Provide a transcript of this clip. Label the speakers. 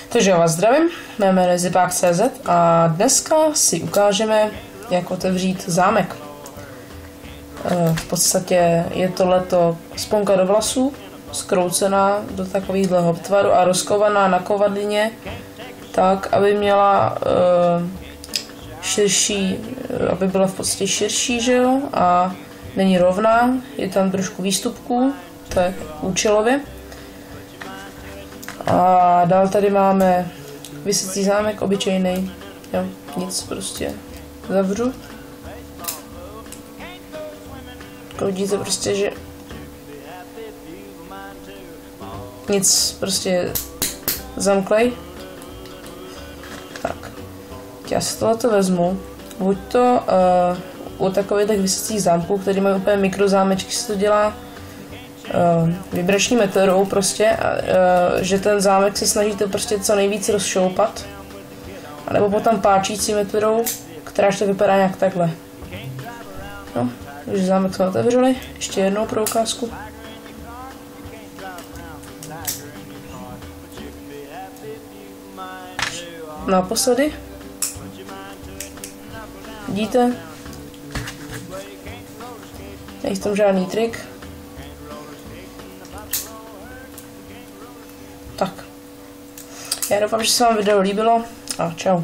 Speaker 1: Takže já vás zdravím, mé jméno je Zipák.cz a dneska si ukážeme, jak otevřít zámek. V podstatě je tohleto sponka do vlasů, zkroucená do takovýchhle tvaru a rozkovaná na kovadlině, tak, aby měla širší, aby byla v podstatě širší, že jo, a není rovná, je tam trošku výstupků, tak účelově. A dál tady máme visecí zámek, obyčejný, jo, nic prostě zavřu. Vidíte prostě, že nic prostě zamklej. Tak, já si tohleto vezmu, buď to u takových visecích zámků, který mají úplně mikrozámečky, se to dělá vibrační metodou prostě, že ten zámek se snažíte prostě co nejvíc rozšoupat, anebo potom páčící metodou, která to vypadá nějak takhle. No, takže zámek jsme otevřeli, ještě jednou pro ukázku. Naposledy. Vidíte? Není v tom žádný trik. Tak. Já doufám, že se vám video líbilo a čau.